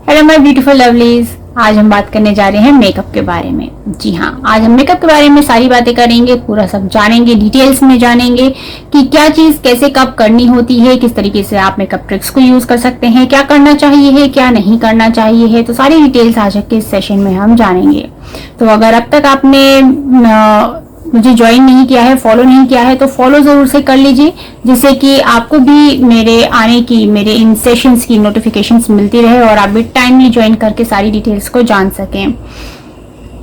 Hello my beautiful lovelies. आज हम बात करने जा रहे हैं मेकअप के बारे में। जी हाँ, आज हम मेकअप के बारे में सारी बातें करेंगे, पूरा सब जानेंगे, डिटेल्स में जानेंगे कि क्या चीज कैसे कब करनी होती है, किस तरीके से आप मेकअप ट्रिक्स को यूज कर सकते हैं, क्या करना चाहिए है, क्या नहीं करना चाहिए है। तो सारी डिटेल्स आज के इस सेशन में हम जानेंगे। तो अगर अब तक आपने मुझे ज्वाइन नहीं किया है, फॉलो नहीं किया है, तो फॉलो जरूर से कर लीजिए, जिससे कि आपको भी मेरे इन सेशंस की नोटिफिकेशंस मिलती रहे और आप भी टाइमली ज्वाइन करके सारी डिटेल्स को जान सकें।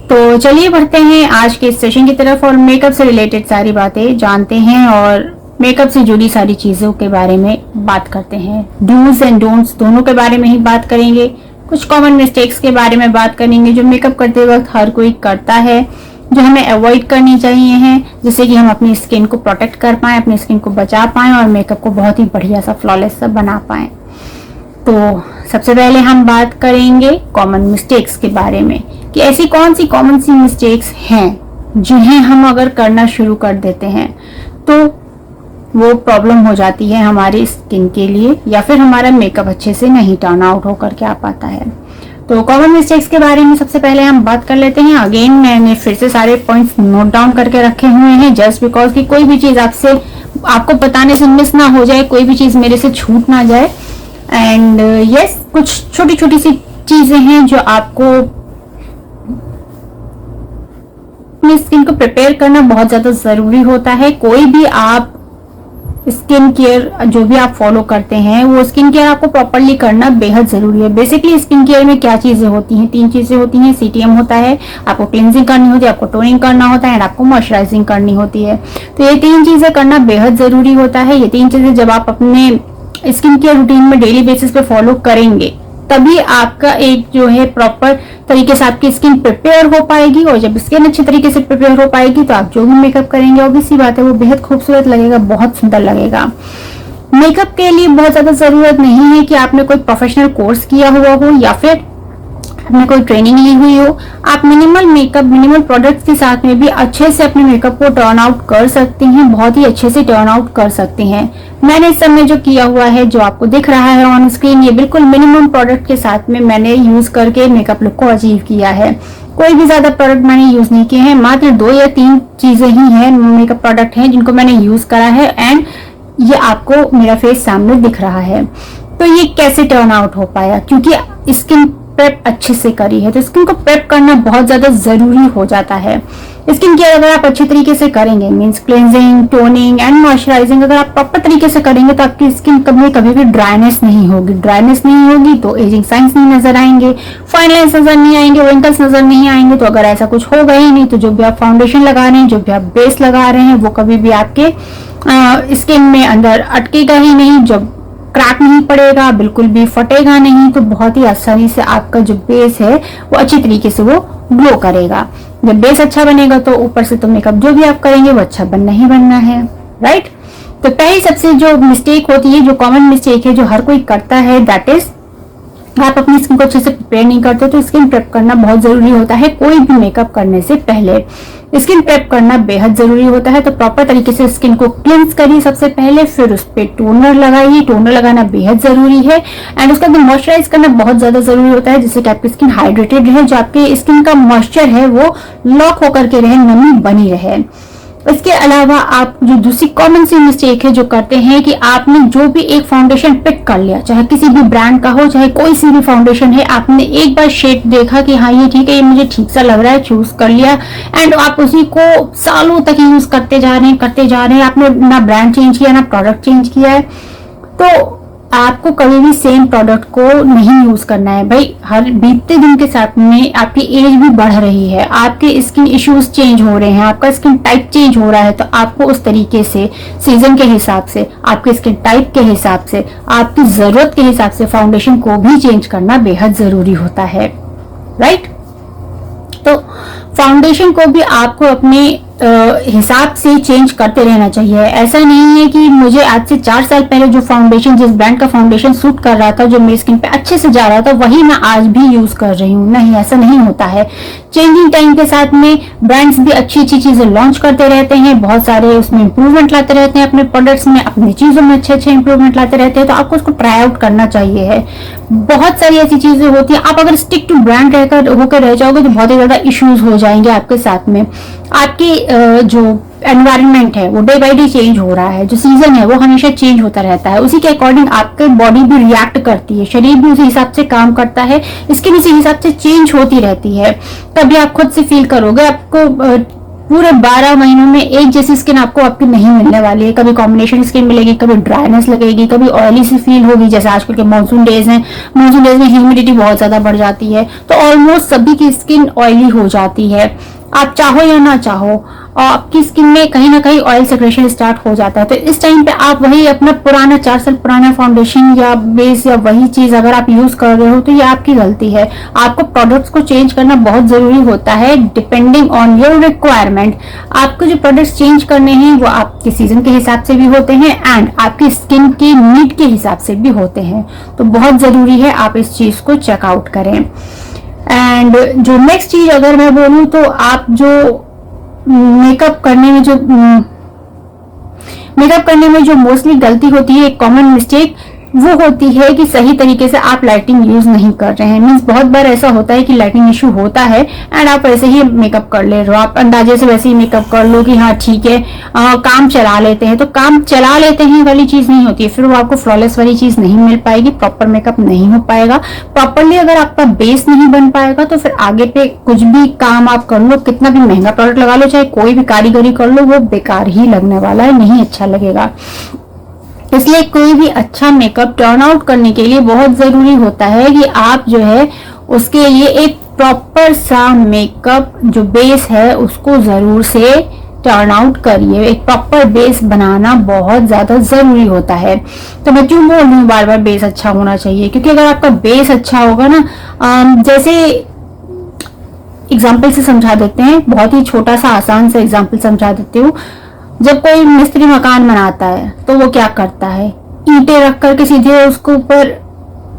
तो चलिए बढ़ते हैं आज के इस सेशन की तरफ और मेकअप से रिलेटेड सारी बातें जानते हैं और मेकअप से जुड़ी सारी चीज़ों के बारे में बात करते हैं। डूज एंड डोंट्स दोनों के बारे में ही बात करेंगे। कुछ कॉमन मिस्टेक्स के बारे में बात करेंगे जो मेकअप करते वक्त हर कोई करता है, जो हमें अवॉइड करनी चाहिए हैं, जिससे कि हम अपनी स्किन को प्रोटेक्ट कर पाएं, अपनी स्किन को बचा पाएं और मेकअप को बहुत ही बढ़िया सा फ्लॉलेस सा बना पाएं। तो सबसे पहले हम बात करेंगे कॉमन मिस्टेक्स के बारे में कि ऐसी कौन सी कॉमन सी मिस्टेक्स हैं जिन्हें हम अगर करना शुरू कर देते हैं तो वो प्रॉब्लम हो जाती है हमारी स्किन के लिए, या फिर हमारा मेकअप अच्छे से नहीं टर्न आउट होकर के आ पाता है। तो कॉमन मिस्टेक्स के बारे में सबसे पहले हम बात कर लेते हैं। अगेन मैंने फिर से सारे पॉइंट्स नोट डाउन करके रखे हुए हैं, जस्ट बिकॉज कि कोई भी चीज आपको बताने से मिस ना हो जाए, कोई भी चीज मेरे से छूट ना जाए। एंड यस, कुछ छोटी छोटी सी चीजें हैं जो आपको अपनी स्किन को प्रिपेयर करना बहुत ज्यादा जरूरी होता है। कोई भी आप स्किन केयर जो भी आप फॉलो करते हैं वो स्किन केयर आपको प्रॉपरली करना बेहद जरूरी है। बेसिकली स्किन केयर में क्या चीजें होती हैं? 3 चीजें होती हैं। सीटीएम होता है, आपको क्लींजिंग करनी होती है, आपको टोनिंग करना होता है एंड आपको मॉइस्चराइजिंग करनी होती है। तो ये 3 चीजें करना बेहद जरूरी होता है। ये 3 चीजें जब आप अपने स्किन केयर रूटीन में डेली बेसिस पे फॉलो करेंगे तभी आपका एक जो है प्रॉपर तरीके से आपकी स्किन प्रिपेयर हो पाएगी, और जब स्किन अच्छे तरीके से प्रिपेयर हो पाएगी तो आप जो भी मेकअप करेंगे ऑब्वियसली बात है वो बेहद खूबसूरत लगेगा, बहुत सुंदर लगेगा। मेकअप के लिए बहुत ज्यादा जरूरत नहीं है कि आपने कोई प्रोफेशनल कोर्स किया हुआ हो या फिर आपने कोई ट्रेनिंग ली हुई हो। आप मिनिमल मेकअप, मिनिमल प्रोडक्ट्स के साथ में भी अच्छे से अपने मेकअप को टर्न आउट कर सकती हैं, बहुत ही अच्छे से टर्न आउट कर सकती हैं। मैंने इस समय जो किया हुआ है, जो आपको दिख रहा है ऑन स्क्रीन, ये बिल्कुल मिनिमम प्रोडक्ट के साथ में मैंने यूज करके मेकअप लुक को अचीव किया है। कोई भी ज्यादा प्रोडक्ट मैंने यूज नहीं किए हैं, मात्र 2 या 3 चीजें ही हैं, मेकअप प्रोडक्ट हैं जिनको मैंने यूज करा है एंड ये आपको मेरा फेस सामने दिख रहा है। तो ये कैसे टर्न आउट हो पाया? क्योंकि स्किन प्रेप अच्छे से करी है। तो स्किन को प्रेप करना बहुत ज्यादा जरूरी हो जाता है। स्किन केयर अगर आप अच्छे तरीके से करेंगे, means cleansing, toning and moisturising अगर आप प्रॉपर तरीके से करेंगे तो आपकी स्किन कभी भी ड्राइनेस नहीं होगी। ड्राइनेस नहीं होगी तो एजिंग साइंस नहीं नजर आएंगे, फाइन लाइंस नजर नहीं आएंगे, रिंकल्स नजर नहीं आएंगे। तो अगर ऐसा कुछ होगा ही नहीं तो जो भी आप फाउंडेशन लगा रहे हैं, जो भी आप बेस लगा रहे हैं, वो कभी भी आपके स्किन में अंदर अटकेगा ही नहीं, जब क्रैक नहीं पड़ेगा, बिल्कुल भी फटेगा नहीं। तो बहुत ही आसानी से आपका जो बेस है वो अच्छी तरीके से वो ग्लो करेगा। जब बेस अच्छा बनेगा तो ऊपर से तो मेकअप जो भी आप करेंगे वो अच्छा बनना ही बनना है, राइट। तो पहली सबसे जो मिस्टेक होती है, जो कॉमन मिस्टेक है, जो हर कोई करता है, दैट इज आप अपनी स्किन को अच्छे से प्रिपेयर नहीं करते। तो स्किन प्रेप करना बहुत जरूरी होता है। कोई भी मेकअप करने से पहले स्किन प्रेप करना बेहद जरूरी होता है। तो प्रॉपर तरीके से स्किन को क्लींस करिए सबसे पहले, फिर उस पर टोनर लगाइए। टोनर लगाना बेहद जरूरी है एंड उसका मॉइस्चराइज करना बहुत ज्यादा जरूरी होता है, जिससे कि आपकी स्किन हाइड्रेटेड रहे, जो आपके स्किन का मॉइस्चर है वो लॉक होकर के रहे, नमी बनी रहे। इसके अलावा आप जो दूसरी कॉमन सी मिस्टेक है जो करते हैं कि आपने जो भी एक फाउंडेशन पिक कर लिया, चाहे किसी भी ब्रांड का हो, चाहे कोई सी भी फाउंडेशन है, आपने एक बार शेड देखा कि हाँ ये ठीक है, ये मुझे ठीक सा लग रहा है, चूज कर लिया एंड आप उसी को सालों तक यूज करते जा रहे हैं। आपने ना ब्रांड चेंज किया ना प्रोडक्ट चेंज किया है। तो आपको कभी भी सेम प्रोडक्ट को नहीं यूज करना है भाई। हर बीतते दिन के साथ में आपकी एज भी बढ़ रही है, आपके स्किन इश्यूज चेंज हो रहे हैं, आपका स्किन टाइप चेंज हो रहा है। तो आपको उस तरीके से सीजन के हिसाब से, आपके स्किन टाइप के हिसाब से, आपकी जरूरत के हिसाब से फाउंडेशन को भी चेंज करना बेहद जरूरी होता है, राइट। तो फाउंडेशन को भी आपको अपने हिसाब से चेंज करते रहना चाहिए। ऐसा नहीं है कि मुझे आज से 4 साल पहले जो फाउंडेशन, जिस ब्रांड का फाउंडेशन सूट कर रहा था, जो मेरी स्किन पे अच्छे से जा रहा था, वही मैं आज भी यूज कर रही हूँ। नहीं, ऐसा नहीं होता है। चेंजिंग टाइम के साथ में ब्रांड्स भी अच्छी अच्छी चीजें लॉन्च करते रहते हैं, बहुत सारे उसमें इंप्रूवमेंट लाते रहते हैं अपने प्रोडक्ट्स में, अपनी चीजों में अच्छे अच्छे इंप्रूवमेंट लाते रहते हैं। तो आपको उसको ट्राई आउट करना चाहिए है। बहुत सारी ऐसी चीजें होती है, आप अगर स्टिक टू ब्रांड रहकर होकर रह जाओगे तो बहुत ही ज्यादा इश्यूज हो जाएंगे आपके साथ में। आपकी जो एनवायरनमेंट है वो डे बाय डे चेंज हो रहा है, जो सीजन है वो हमेशा चेंज होता रहता है, उसी के अकॉर्डिंग आपकी बॉडी भी रिएक्ट करती है, शरीर भी उसी हिसाब से काम करता है, स्किन उसी हिसाब से चेंज होती रहती है। तभी आप खुद से फील करोगे। आपको पूरे 12 महीनों में एक जैसी स्किन आपको आपकी नहीं मिलने वाली है। कभी कॉम्बिनेशन स्किन मिलेगी, कभी ड्राइनेस लगेगी, कभी ऑयली सी फील होगी। जैसे आजकल के मानसून डेज हैं, मानसून डेज में ह्यूमिडिटी बहुत ज्यादा बढ़ जाती है, तो ऑलमोस्ट सभी की स्किन ऑयली हो जाती है। आप चाहो या ना चाहो, और आपकी स्किन में कहीं ना कहीं ऑयल सेक्रेशन स्टार्ट हो जाता है। तो इस टाइम पे आप वही अपना पुराना 4 साल पुराना फाउंडेशन या बेस या वही चीज अगर आप यूज कर रहे हो तो ये आपकी गलती है। आपको प्रोडक्ट्स को चेंज करना बहुत जरूरी होता है, डिपेंडिंग ऑन योर रिक्वायरमेंट। आपको जो प्रोडक्ट्स चेंज करने हैं वो आपके सीजन के हिसाब से भी होते हैं एंड आपकी स्किन की नीड के हिसाब से भी होते हैं। तो बहुत जरूरी है आप इस चीज को चेकआउट करें। एंड जो नेक्स्ट चीज अगर मैं बोलूं तो आप जो मेकअप करने में जो मोस्टली गलती होती है, एक कॉमन मिस्टेक वो होती है कि सही तरीके से आप लाइटिंग यूज नहीं कर रहे हैं। मीन्स बहुत बार ऐसा होता है कि लाइटिंग इशू होता है एंड आप वैसे ही मेकअप कर ले रहे हो, आप अंदाजे से वैसे ही मेकअप कर लो कि हाँ ठीक है, काम चला लेते हैं। तो काम चला लेते हैं वाली चीज नहीं होती है, फिर वो आपको फ्लॉलेस वाली चीज नहीं मिल पाएगी, प्रॉपर मेकअप नहीं हो पाएगा। प्रॉपरली अगर आपका बेस नहीं बन पाएगा तो फिर आगे पे कुछ भी काम आप कर लो, कितना भी महंगा प्रोडक्ट लगा लो, चाहे कोई भी कारीगरी कर लो, वो बेकार ही लगने वाला है, नहीं अच्छा लगेगा। इसलिए कोई भी अच्छा मेकअप टर्न आउट करने के लिए बहुत जरूरी होता है कि आप जो है उसके लिए एक प्रॉपर सा मेकअप जो बेस है उसको जरूर से टर्न आउट करिए। एक प्रॉपर बेस बनाना बहुत ज्यादा जरूरी होता है। तो मैं क्यों बोल रही हूँ बार बार बेस अच्छा होना चाहिए, क्योंकि अगर आपका बेस अच्छा होगा ना, जैसे एग्जाम्पल से समझा देते हैं, बहुत ही छोटा सा आसान सा एग्जाम्पल समझा देती हूँ। जब कोई मिस्त्री मकान बनाता है तो वो क्या करता है, ईंटें रख करके सीधे उसके ऊपर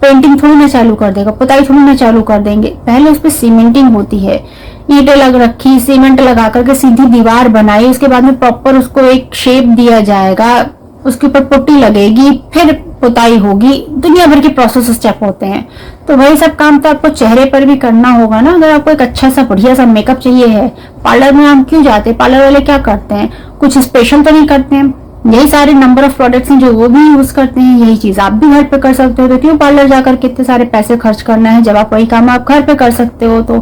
पेंटिंग थोड़ी ना चालू कर देगा, पुताई थोड़ी ना चालू कर देंगे। पहले उस पर सीमेंटिंग होती है, ईंटें लग रखी, सीमेंट लगा करके सीधी दीवार बनाई, उसके बाद में प्रॉपर उसको एक शेप दिया जाएगा, उसके ऊपर पुट्टी लगेगी, फिर पुताई होगी। दुनिया भर के प्रोसेस स्टेप होते हैं। तो वही सब काम तो आपको चेहरे पर भी करना होगा ना। अगर आपको एक अच्छा सा बढ़िया सा मेकअप चाहिए है, पार्लर में हम क्यों जाते हैं? पार्लर वाले क्या करते हैं, कुछ स्पेशल तो नहीं करते हैं, यही सारे नंबर ऑफ प्रोडक्ट्स हैं जो वो भी यूज करते हैं, यही चीज आप भी घर पे कर सकते हो। तो क्यों पार्लर जाकर कितने सारे पैसे खर्च करना है जब आप वही काम आप घर पे कर सकते हो। तो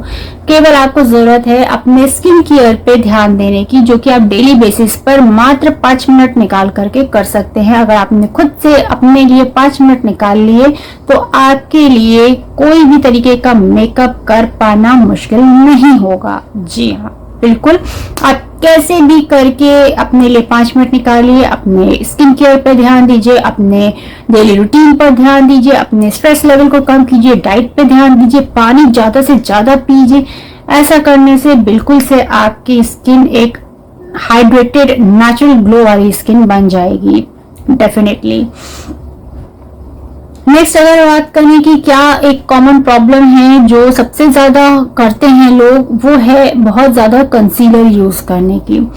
केवल आपको जरूरत है अपने स्किन केयर पे ध्यान देने की, जो कि आप डेली बेसिस पर मात्र 5 मिनट निकाल करके कर सकते हैं। अगर आपने खुद से अपने लिए 5 मिनट निकाल लिए तो आपके लिए कोई भी तरीके का मेकअप कर पाना मुश्किल नहीं होगा। जी हाँ, बिल्कुल। आप कैसे भी करके अपने लिए 5 मिनट निकालिए, अपने स्किन केयर पर ध्यान दीजिए, अपने डेली रूटीन पर ध्यान दीजिए, अपने स्ट्रेस लेवल को कम कीजिए, डाइट पे ध्यान दीजिए, पानी ज्यादा से ज्यादा पीजिए। ऐसा करने से बिल्कुल से आपकी स्किन एक हाइड्रेटेड नेचुरल ग्लो वाली स्किन बन जाएगी, डेफिनेटली। नेक्स्ट अगर बात करें कि क्या एक कॉमन प्रॉब्लम है जो सबसे ज्यादा करते हैं लोग, वो है बहुत ज्यादा कंसीलर यूज करने की।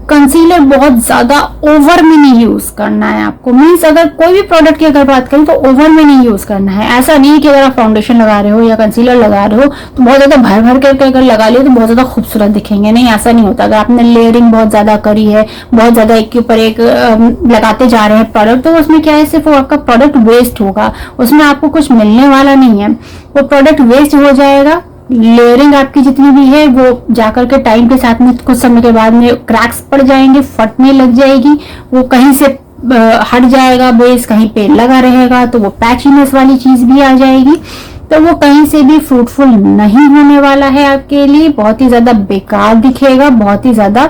कंसीलर बहुत ज्यादा ओवर में नहीं यूज करना है आपको। मीन्स अगर कोई भी प्रोडक्ट की अगर बात करें तो ओवर में नहीं यूज करना है। ऐसा नहीं कि अगर आप फाउंडेशन लगा रहे हो या कंसीलर लगा रहे हो तो बहुत ज्यादा भर भर करके अगर लगा लियो तो बहुत ज्यादा खूबसूरत दिखेंगे, नहीं, ऐसा नहीं होता। अगर आपने लेयरिंग बहुत ज्यादा करी है, बहुत ज्यादा एक के ऊपर एक लगाते जा रहे हैं प्रोडक्ट, तो उसमें क्या है, सिर्फ वो आपका प्रोडक्ट वेस्ट होगा, उसमें आपको कुछ मिलने वाला नहीं है, वो प्रोडक्ट वेस्ट हो जाएगा। लेयरिंग आपकी जितनी भी है वो जाकर के टाइम के साथ में कुछ समय के बाद में क्रैक्स पड़ जाएंगे, फटने लग जाएगी, वो कहीं से हट जाएगा बेस, कहीं पे लगा रहेगा तो वो पैचीनेस वाली चीज भी आ जाएगी। तो वो कहीं से भी फ्रूटफुल नहीं होने वाला है आपके लिए, बहुत ही ज्यादा बेकार दिखेगा, बहुत ही ज्यादा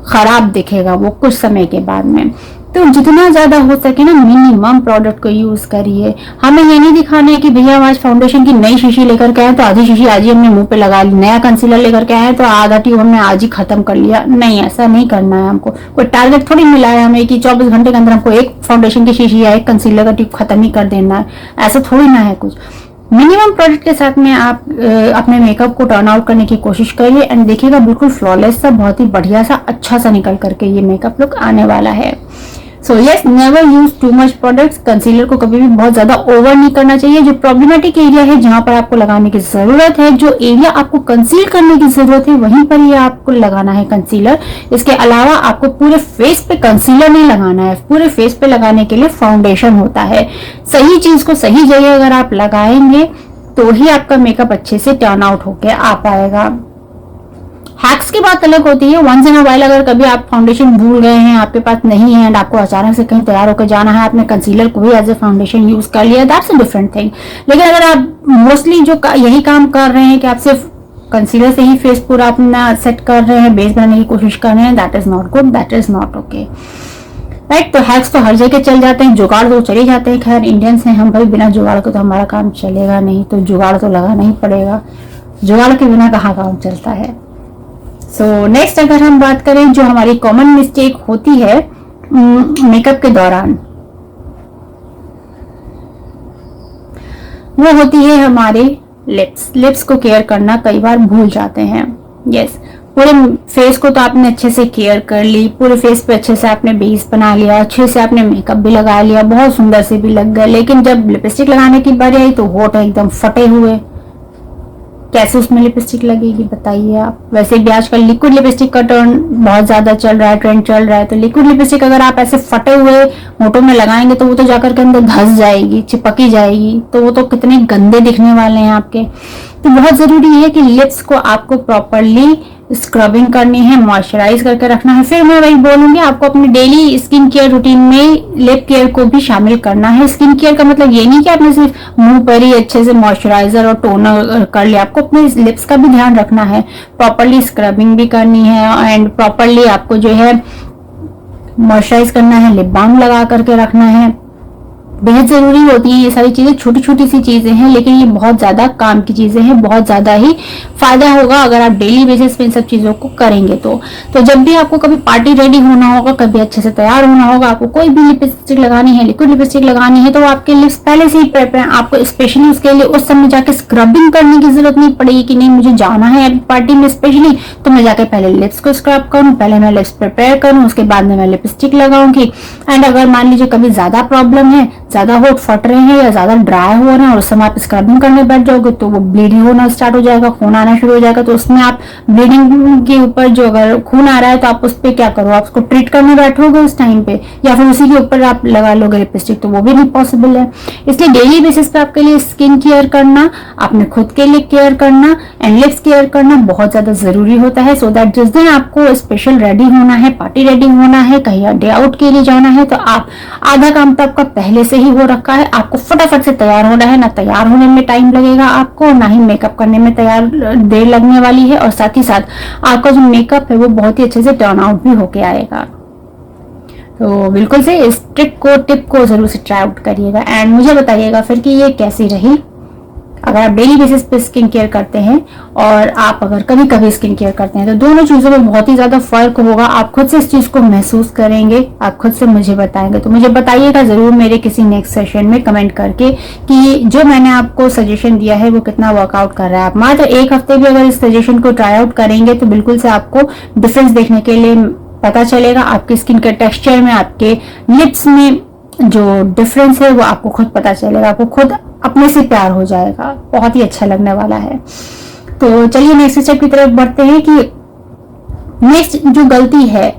खराब दिखेगा वो कुछ समय के बाद में। तो जितना ज्यादा हो सके ना मिनिमम प्रोडक्ट को यूज करिए। हमें ये नहीं दिखाना है कि भैया हम आज फाउंडेशन की नई शीशी लेकर के आए तो आधी शीशी आज ही हमने मुंह पे लगा ली, नया कंसीलर लेकर के आए तो आधा ट्यूब हमने आज ही खत्म कर लिया। नहीं, ऐसा नहीं करना है। हमको कोई टारगेट थोड़ी मिला है हमें कि 24 घंटे के अंदर हमको एक फाउंडेशन की शीशी या एक कंसीलर का ट्यूब खत्म ही कर देना है, ऐसा थोड़ी ना है कुछ। मिनिमम प्रोडक्ट के साथ में आप अपने मेकअप को टर्न आउट करने की कोशिश करिए एंड देखिएगा बिल्कुल फ्लॉलेस सा, बहुत ही बढ़िया सा, अच्छा सा निकल करके ये मेकअप लुक आने वाला है। So yes, never use too much products. Concealer को कभी भी बहुत ज्यादा ओवर नहीं करना चाहिए। जो प्रॉब्लमेटिक एरिया है जहां पर आपको लगाने की जरूरत है, जो एरिया आपको कंसील करने की जरूरत है, वहीं पर ही आपको लगाना है कंसीलर। इसके अलावा आपको पूरे फेस पे कंसीलर नहीं लगाना है। पूरे फेस पे लगाने के लिए फाउंडेशन होता है। सही चीज को सही जगह अगर आप लगाएंगे तो ही आपका मेकअप अच्छे से टर्न आउट होकर आ पाएगा। हैक्स की बात अलग होती है। वंस इन अ वाइल अगर कभी आप फाउंडेशन भूल गए हैं, आपके पास नहीं है एंड आपको अचानक से कहीं तैयार होकर जाना है, आपने कंसीलर को भी एज ए फाउंडेशन यूज कर लिया, दैट्स अ डिफरेंट थिंग। लेकिन अगर आप मोस्टली जो यही काम कर रहे हैं कि आप सिर्फ कंसीलर से ही फेस पूरा अपना सेट कर रहे हैं, बेस बनाने की कोशिश कर रहे हैं, that is not good, that is not okay, right. तो हैक्स तो हर जगह चल जाते हैं, जुगाड़ तो चले जाते हैं। खैर इंडियंस हैं हम भाई, बिना जुगाड़ के तो हमारा काम चलेगा नहीं, तो जुगाड़ तो लगाना ही पड़ेगा। जुगाड़ के बिना कहाँ काम चलता है। सो नेक्स्ट अगर हम बात करें जो हमारी कॉमन मिस्टेक होती है मेकअप के दौरान, वो होती है हमारे लिप्स को केयर करना कई बार भूल जाते हैं। यस, पूरे फेस को तो आपने अच्छे से केयर कर ली, पूरे फेस पे अच्छे से आपने बेस बना लिया, अच्छे से आपने मेकअप भी लगा लिया, बहुत सुंदर से भी लग गए, लेकिन जब लिपस्टिक लगाने की बारी आई तो होठ एकदम फटे हुए। कैसे उसमें लिपस्टिक लगेगी बताइए आप। वैसे भी आजकल लिक्विड लिपस्टिक का टर्न बहुत ज्यादा चल रहा है, ट्रेंड चल रहा है, तो लिक्विड लिपस्टिक अगर आप ऐसे फटे हुए होठों में लगाएंगे तो वो तो जाकर के अंदर धंस जाएगी, चिपकी जाएगी, तो वो तो कितने गंदे दिखने वाले हैं आपके। तो बहुत जरूरी है कि लिप्स को आपको प्रॉपरली स्क्रबिंग करनी है, मॉइस्चराइज करके रखना है। फिर मैं वही बोलूंगी, आपको अपने डेली स्किन केयर रूटीन में लिप केयर को भी शामिल करना है। स्किन केयर का मतलब ये नहीं कि आपने सिर्फ मुंह पर ही अच्छे से मॉइस्चराइजर और टोनर कर लिया, आपको अपने लिप्स का भी ध्यान रखना है, प्रॉपरली स्क्रबिंग भी करनी है एंड प्रॉपरली आपको जो है मॉइस्चराइज करना है, लिप बाम लगा करके रखना है। बेहद जरूरी होती हैं ये सारी चीजें, छोटी छोटी सी चीजें हैं लेकिन ये बहुत ज्यादा काम की चीजें हैं, बहुत ज्यादा ही फायदा होगा अगर आप डेली बेसिस पे इन सब चीजों को करेंगे तो जब भी आपको कभी पार्टी रेडी होना होगा, कभी अच्छे से तैयार होना होगा, आपको कोई भी लिपस्टिक लगानी है, लिक्विड लिपस्टिक लगानी है, तो आपके लिप्स पहले से ही प्रेप है। आपको स्पेशली उसके लिए उस समय जाके स्क्रबिंग करने की जरूरत नहीं पड़ेगी कि नहीं मुझे जाना है पार्टी में स्पेशली तो मैं जाके पहले लिप्स को स्क्रब करूँ, पहले मैं लिप्स प्रिपेयर करूँ, उसके बाद में मैं लिपस्टिक लगाऊंगी। एंड अगर मान लीजिए कभी ज्यादा प्रॉब्लम है, ज्यादा होठ फट रहे हैं या ज्यादा ड्राई हो रहे हैं और उस समय आप स्क्रबिंग करने बैठ जाओगे तो वो ब्लीडिंग होना स्टार्ट हो जाएगा, खून आना शुरू हो जाएगा। तो उसमें आप ब्लीडिंग के ऊपर जो अगर खून आ रहा है तो आप उस पर क्या करो, आप उसको ट्रीट करने बैठोगे उस टाइम पे या फिर उसी के ऊपर आप लगा लोगे लिपस्टिक, तो वो भी नहीं पॉसिबल है। इसलिए डेली बेसिस पे आपके लिए स्किन केयर करना, अपने खुद के लिए केयर करना एंड लिप्स केयर करना बहुत ज्यादा जरूरी होता है। सो दैट जिस दिन आपको स्पेशल रेडी होना है, पार्टी रेडी होना है, कहीं डे आउट के लिए जाना है, तो आप आधा काम तो आपका पहले से ही हो रखा है। आपको फटाफट से तैयार होना है, ना तैयार होने में टाइम लगेगा आपको, ना ही मेकअप करने में तैयार देर लगने वाली है, और साथ ही साथ आपका जो मेकअप है वो बहुत ही अच्छे से टर्न आउट भी होके आएगा। तो बिल्कुल से इस ट्रिक को, टिप को जरूर से ट्राई आउट करिएगा एंड मुझे बताइएगा फिर कि ये कैसी रही। अगर आप डेली बेसिस पे स्किन केयर करते हैं और आप अगर कभी कभी स्किन केयर करते हैं तो दोनों चीजों में बहुत ही ज्यादा फर्क होगा। आप खुद से इस चीज को महसूस करेंगे, आप खुद से मुझे बताएंगे। तो मुझे बताइएगा जरूर मेरे किसी नेक्स्ट सेशन में कमेंट करके कि जो मैंने आपको सजेशन दिया है वो कितना वर्कआउट कर रहा है। आप मात्र एक हफ्ते भी अगर इस सजेशन को ट्राई आउट करेंगे तो बिल्कुल से आपको डिफरेंस देखने के लिए पता चलेगा। आपकी स्किन के टेक्सचर में, आपके लिप्स में जो डिफरेंस है वो आपको खुद पता चलेगा, आपको खुद अपने से प्यार हो जाएगा, बहुत ही अच्छा लगने वाला है। तो चलिए नेक्स्ट स्टेप की तरफ बढ़ते हैं कि नेक्स्ट जो गलती है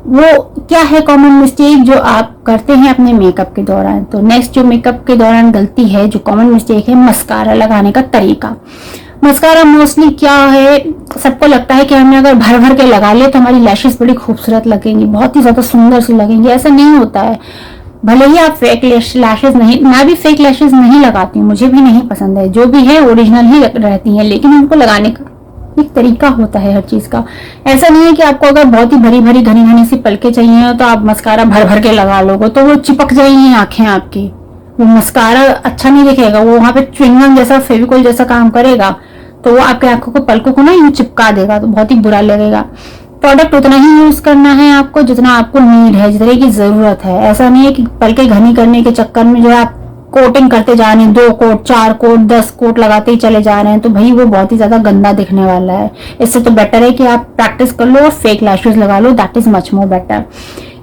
वो क्या है, कॉमन मिस्टेक जो आप करते हैं अपने मेकअप के दौरान। तो नेक्स्ट जो मेकअप के दौरान गलती है, जो कॉमन मिस्टेक है, मस्कारा लगाने का तरीका। मस्कारा मोस्टली क्या है, सबको लगता है कि हमने अगर भर भर के लगा लिया तो हमारी लैशेस बड़ी खूबसूरत लगेंगी, बहुत ही ज्यादा सुंदर सी लगेंगी। ऐसा नहीं होता है। भले ही आप फेक लैशेस नहीं, मैं भी फेक लैशेस नहीं लगाती हूँ, मुझे भी नहीं पसंद है, जो भी है ओरिजिनल ही रहती हैं, लेकिन उनको लगाने का एक तरीका होता है हर चीज का। ऐसा नहीं है कि आपको अगर बहुत ही भरी भरी घनी घनी सी पलके चाहिए तो आप मस्कारा भर भर के लगा लोगे तो वो चिपक जाएंगी आंखें आपकी, वो मस्कारा अच्छा नहीं दिखेगा, वो वहां पे च्युइंगम जैसा फेविकोल जैसा काम करेगा, तो वो आपके आंखों को पलकों को ना यूं चिपका देगा, तो बहुत ही बुरा लगेगा। प्रोडक्ट उतना ही यूज करना है आपको जितना आपको नीड है, जितने की जरूरत है। ऐसा नहीं है कि पलके घनी करने के चक्कर में जो है आप कोटिंग करते जा रहे हैं, 2 कोट 4 कोट 10 कोट लगाते ही चले जा रहे हैं, तो भाई वो बहुत ही ज्यादा गंदा दिखने वाला है। इससे तो बेटर है कि आप प्रैक्टिस कर लो और फेक लैशेस लगा लो, that is much more better.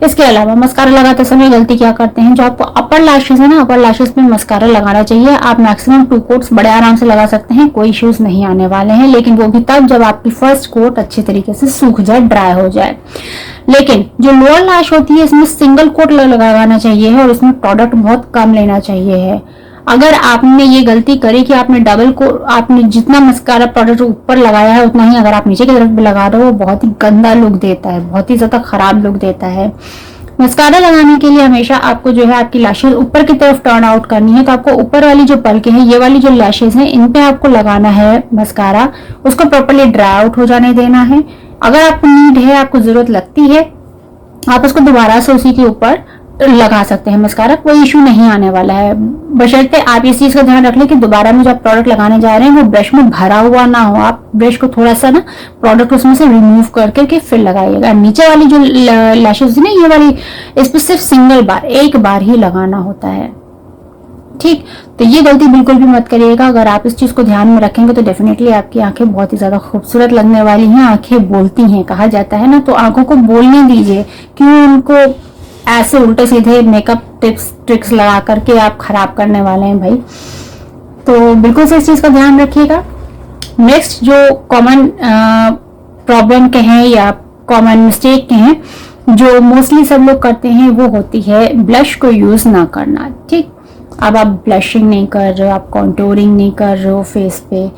इसके अलावा मस्कारा लगाते समय गलती क्या करते हैं, जो आपको अपर लैशेस है ना, अपर लैशेस में मस्कारा लगाना चाहिए। आप मैक्सिमम 2 कोट्स बड़े आराम से लगा सकते हैं, कोई इश्यूज नहीं आने वाले हैं, लेकिन वो भी तब जब आपकी फर्स्ट कोट अच्छे तरीके से सूख जाए, ड्राई हो जाए। लेकिन जो लोअर लैश होती है इसमें सिंगल कोट लगाना चाहिए है और इसमें प्रोडक्ट बहुत कम लेना चाहिए है। अगर आपने ये गलती करी कि आपने डबल को आपने जितना मस्कारा प्रोडक्ट ऊपर लगाया है उतना ही अगर आप नीचे की तरफ भी लगा रहे हो, वो बहुत ही गंदा लुक देता है, बहुत ही ज्यादा खराब लुक देता है। मस्कारा लगाने के लिए हमेशा आपको जो है आपकी लैशेज ऊपर की तरफ टर्न आउट करनी है, तो आपको ऊपर वाली जो पलके हैं, ये वाली जो लैशेज हैं, इन पे आपको लगाना है मस्कारा, उसको प्रॉपर्ली ड्राई आउट हो जाने देना है। अगर आपको नीड है, आपको जरूरत लगती है, आप उसको दोबारा से उसी के ऊपर लगा सकते हैं मस्कारा, कोई इशू नहीं आने वाला है। बशर्ते आप इस चीज का ध्यान रख लें कि दोबारा में जो आप प्रोडक्ट लगाने जा रहे हैं वो ब्रश में भरा हुआ ना हो, आप ब्रश को थोड़ा सा ना प्रोडक्ट उसमें से रिमूव करके फिर लगाइएगा। नीचे वाली जो लैशेज ना, ये वाली, इस पर सिर्फ सिंगल बार, एक बार ही लगाना होता है, ठीक। तो ये गलती बिल्कुल भी मत करिएगा। अगर आप इस चीज को ध्यान में रखेंगे तो डेफिनेटली आपकी आंखें बहुत ही ज्यादा खूबसूरत लगने वाली हैं। आंखें बोलती हैं कहा जाता है ना, तो आंखों को बोलने दीजिए, क्यों उनको ऐसे उल्टे सीधे मेकअप टिप्स ट्रिक्स लगा करके आप खराब करने वाले हैं भाई। तो बिल्कुल से इस चीज का ध्यान रखिएगा। नेक्स्ट जो कॉमन प्रॉब्लम के हैं या कॉमन मिस्टेक के हैं जो मोस्टली सब लोग करते हैं, वो होती है ब्लश को यूज ना करना, ठीक। अब आप ब्लशिंग नहीं कर रहे हो, आप कॉन्टोरिंग नहीं कर रहे हो फेस पे,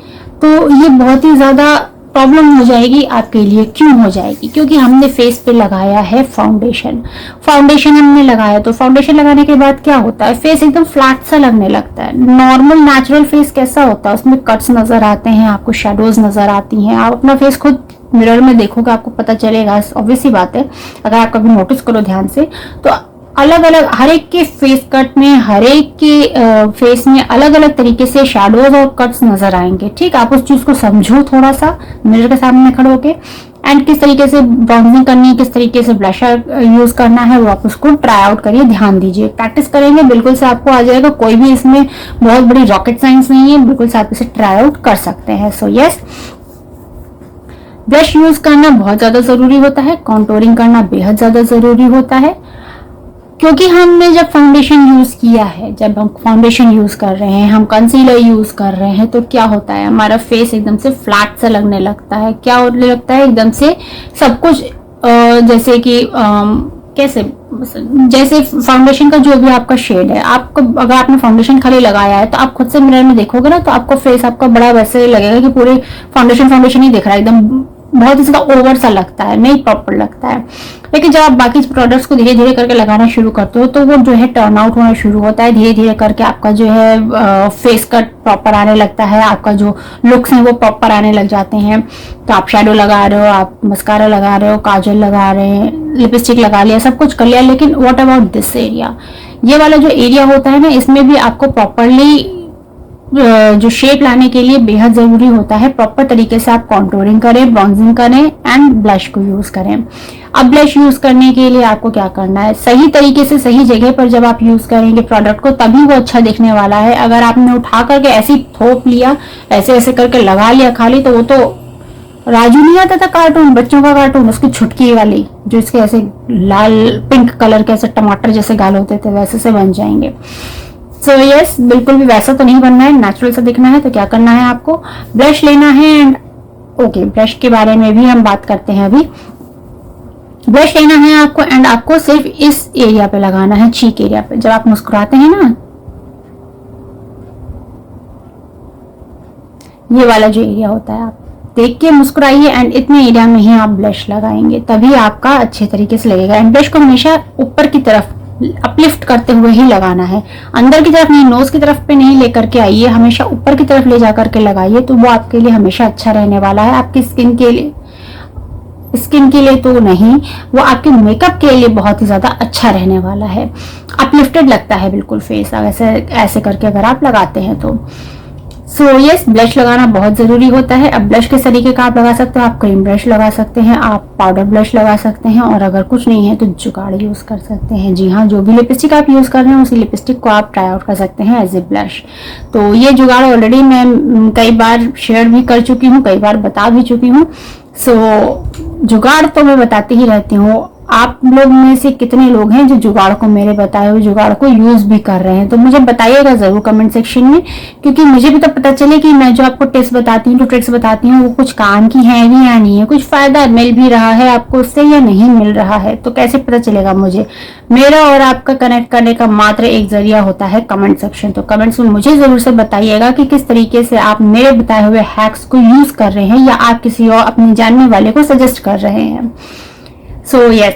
तो ये बहुत ही ज्यादा प्रॉब्लम हो जाएगी आपके लिए। क्यों हो जाएगी? क्योंकि हमने फेस पे लगाया है फाउंडेशन। फाउंडेशन हमने लगाया तो फाउंडेशन लगाने के बाद क्या होता है, फेस एकदम फ्लैट सा लगने लगता है। नॉर्मल नेचुरल फेस कैसा होता है, उसमें कट्स नजर आते हैं, आपको शेडोज नजर आती हैं। आप अपना फेस खुद मिरर में देखोगे आपको पता चलेगा, ऑब्वियस सी बात है। अगर आप कभी नोटिस करो ध्यान से तो अलग अलग हर एक के फेस कट में, हर एक के फेस में अलग अलग तरीके से शैडोज और कट्स नजर आएंगे, ठीक। आप उस चीज को समझो थोड़ा सा मिरर के सामने खड़े होके, एंड किस तरीके से ब्राउनिंग करनी है, किस तरीके से ब्लशर यूज करना है, वो आप उसको ट्राई आउट करिए, ध्यान दीजिए। प्रैक्टिस करेंगे बिल्कुल से आपको आ जाएगा, कोई भी इसमें बहुत बड़ी रॉकेट साइंस नहीं है, बिल्कुल से आप इसे ट्राई आउट कर सकते हैं। सो यस, ब्रश यूज करना बहुत ज्यादा जरूरी होता है, कॉन्टोरिंग करना बेहद ज्यादा जरूरी होता है, क्योंकि हमने जब फाउंडेशन यूज किया है, जब हम फाउंडेशन यूज कर रहे हैं, हम कंसीलर यूज कर रहे हैं, तो क्या होता है, हमारा फेस एकदम से फ्लैट सा लगने लगता है। क्या होने लगता है, एकदम से सब कुछ जैसे कि कैसे, जैसे फाउंडेशन का जो भी आपका शेड है, आपको अगर आपने फाउंडेशन खाली लगाया है तो आप खुद से मिरर में देखोगे ना, तो आपको फेस आपका बड़ा वैसे लगेगा कि पूरे फाउंडेशन ही दिख रहा है, एकदम बहुत ही ज्यादा ओवर सा लगता है, नहीं प्रॉपर लगता है। लेकिन जब आप बाकी प्रोडक्ट्स को धीरे धीरे करके लगाना शुरू करते हो तो वो जो है टर्न आउट होना शुरू होता है, धीरे धीरे करके आपका जो है फेस कट प्रॉपर आने लगता है, आपका जो लुक्स हैं वो प्रॉपर आने लग जाते हैं। तो आप शेडो लगा रहे हो, आप मस्कारा लगा रहे हो, काजल लगा रहे हैं, लिपस्टिक लगा लिया, सब कुछ कर लिया, लेकिन व्हाट अबाउट दिस एरिया, ये वाला जो एरिया होता है ना, इसमें भी आपको प्रॉपरली जो शेप लाने के लिए बेहद जरूरी होता है प्रॉपर तरीके से आप कॉन्टोरिंग करें, ब्रॉन्जिंग करें एंड ब्लश को यूज करें। अब ब्लश यूज करने के लिए आपको क्या करना है, सही तरीके से सही जगह पर जब आप यूज करेंगे प्रोडक्ट को, तभी वो अच्छा दिखने वाला है। अगर आपने उठा करके ऐसे थोप लिया, ऐसे ऐसे करके लगा लिया खाली, तो वो तो राजू नहीं आता था कार्टून, बच्चों का कार्टून, उसकी छुटकी वाली जो इसके ऐसे लाल पिंक कलर के ऐसे टमाटर जैसे गाल होते थे, वैसे से बन जाएंगे। सो यस, बिल्कुल भी वैसा तो नहीं बनना है, नेचुरल सा दिखना है। तो क्या करना है, आपको ब्रश लेना है एंड ओके, ब्रश के बारे में भी हम बात करते हैं अभी। ब्रश लेना है आपको एंड आपको सिर्फ इस एरिया पे लगाना है, चीक एरिया पे। जब आप मुस्कुराते हैं ना, ये वाला जो एरिया होता है, आप देख के मुस्कुराइए एंड इतने एरिया में ही आप ब्लश लगाएंगे, तभी आपका अच्छे तरीके से लगेगा। एंड ब्रश को हमेशा ऊपर की तरफ अपलिफ्ट करते हुए ही लगाना है। अंदर की तरफ नहीं, नोज की तरफ पे नहीं लेकर के आइए, हमेशा ऊपर की तरफ ले जाकर के लगाइए, तो वो आपके लिए हमेशा अच्छा रहने वाला है। आपकी स्किन के लिए तो नहीं, वो आपके मेकअप के लिए बहुत ही ज्यादा अच्छा रहने वाला है। अपलिफ्टेड लगता है बिल्कुल फेस ऐसे करके अगर आप लगाते हैं तो। सो यस, ब्लश लगाना बहुत जरूरी होता है। अब ब्लश किस तरीके का आप लगा सकते हो, आप क्रीम ब्रश लगा सकते हैं, आप पाउडर ब्लश लगा सकते हैं, और अगर कुछ नहीं है तो जुगाड़ यूज कर सकते हैं। जी हाँ, जो भी लिपस्टिक आप यूज कर रहे हैं उसी लिपस्टिक को आप ट्राई आउट कर सकते हैं एज ए ब्लश। तो ये जुगाड़ ऑलरेडी मैं कई बार शेयर भी कर चुकी हूँ, कई बार बता भी चुकी हूँ। सो जुगाड़ तो मैं बताती ही रहती हूँ। आप लोग में से कितने लोग हैं जो जुगाड़ को, मेरे बताए हुए जुगाड़ को यूज भी कर रहे हैं, तो मुझे बताइएगा जरूर कमेंट सेक्शन में, क्योंकि मुझे भी तो पता चले कि मैं जो आपको टिप्स बताती हूँ, ट्रिक्स बताती हूँ, वो कुछ काम की है भी या नहीं है, कुछ फायदा मिल भी रहा है आपको उससे या नहीं मिल रहा है, तो कैसे पता चलेगा मुझे। मेरा और आपका कनेक्ट करने का मात्र एक जरिया होता है कमेंट सेक्शन। तो कमेंट्स में मुझे जरूर से बताइएगा कि किस तरीके से आप मेरे बताए हुए हैक्स को यूज कर रहे हैं, या आप किसी और अपने जानने वाले को सजेस्ट कर रहे हैं। So yes,